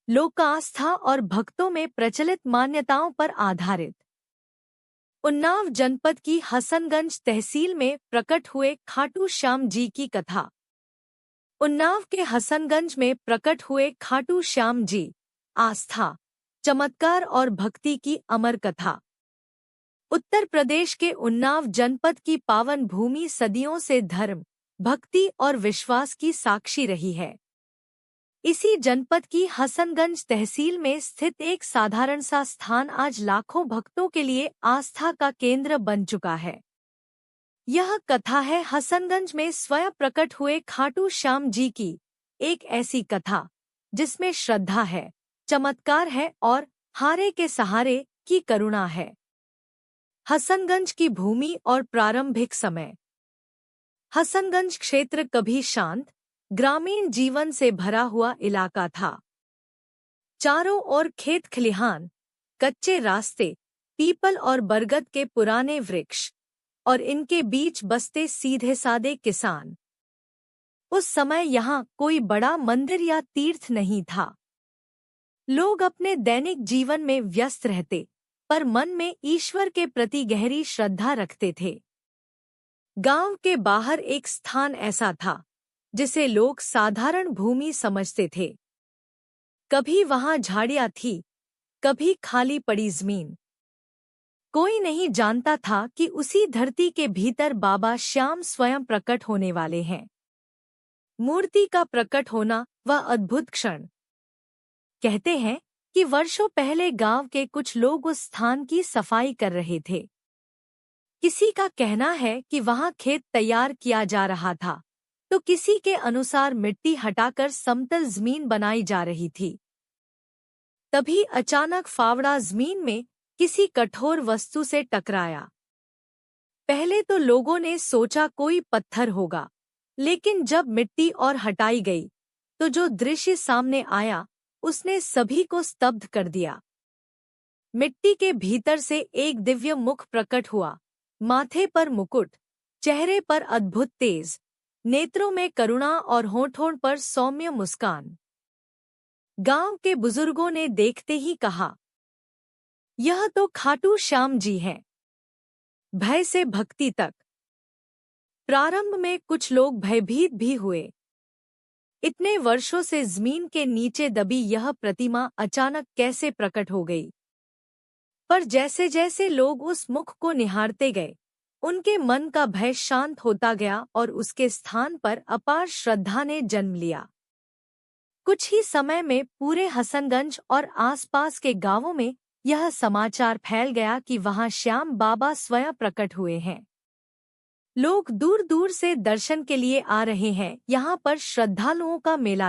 लोकास्था और भक्तों में प्रचलित मान्यताओं पर आधारित। उन्नाव जनपद की हसनगंज तहसील में प्रकट हुए खाटू श्याम जी की कथा। उन्नाव के हसनगंज में प्रकट हुए खाटू श्याम जी, आस्था, चमत्कार और भक्ति की अमर कथा। उत्तर प्रदेश के उन्नाव जनपद की पावन भूमि सदियों से धर्म, भक्ति और विश्वास की साक्षी रही है। इसी जनपद की हसनगंज तहसील में स्थित एक साधारण सा स्थान आज लाखों भक्तों के लिए आस्था का केंद्र बन चुका है। यह कथा है हसनगंज में स्वयं प्रकट हुए खाटू श्याम जी की, एक ऐसी कथा जिसमें श्रद्धा है, चमत्कार है और हारे के सहारे की करुणा है। हसनगंज की भूमि और प्रारंभिक समय। हसनगंज क्षेत्र कभी शांत, ग्रामीण जीवन से भरा हुआ इलाका था। चारों ओर खेत खलिहान, कच्चे रास्ते, पीपल और बरगद के पुराने वृक्ष और इनके बीच बसते सीधे सादे किसान। उस समय यहाँ कोई बड़ा मंदिर या तीर्थ नहीं था। लोग अपने दैनिक जीवन में व्यस्त रहते, पर मन में ईश्वर के प्रति गहरी श्रद्धा रखते थे। गांव के बाहर एक स्थान ऐसा था जिसे लोग साधारण भूमि समझते थे। कभी वहां झाड़ियां थी, कभी खाली पड़ी जमीन। कोई नहीं जानता था कि उसी धरती के भीतर बाबा श्याम स्वयं प्रकट होने वाले हैं। मूर्ति का प्रकट होना वह अद्भुत क्षण। कहते हैं कि वर्षों पहले गांव के कुछ लोग उस स्थान की सफाई कर रहे थे। किसी का कहना है कि वहां खेत तैयार किया जा रहा था, तो किसी के अनुसार मिट्टी हटाकर समतल जमीन बनाई जा रही थी। तभी अचानक फावड़ा जमीन में किसी कठोर वस्तु से टकराया। पहले तो लोगों ने सोचा कोई पत्थर होगा, लेकिन जब मिट्टी और हटाई गई तो जो दृश्य सामने आया उसने सभी को स्तब्ध कर दिया। मिट्टी के भीतर से एक दिव्य मुख प्रकट हुआ, माथे पर मुकुट, चेहरे पर अद्भुत तेज, नेत्रों में करुणा और होठों पर सौम्य मुस्कान। गांव के बुजुर्गों ने देखते ही कहा, यह तो खाटू श्याम जी हैं। भय से भक्ति तक। प्रारंभ में कुछ लोग भयभीत भी हुए। इतने वर्षों से जमीन के नीचे दबी यह प्रतिमा अचानक कैसे प्रकट हो गई? पर जैसे जैसे लोग उस मुख को निहारते गए, उनके मन का भय शांत होता गया और उसके स्थान पर अपार श्रद्धा ने जन्म लिया। कुछ ही समय में पूरे हसनगंज और आसपास के गांवों में यह समाचार फैल गया कि वहां श्याम बाबा स्वयं प्रकट हुए हैं। लोग दूर दूर से दर्शन के लिए आ रहे हैं। यहाँ पर श्रद्धालुओं का मेला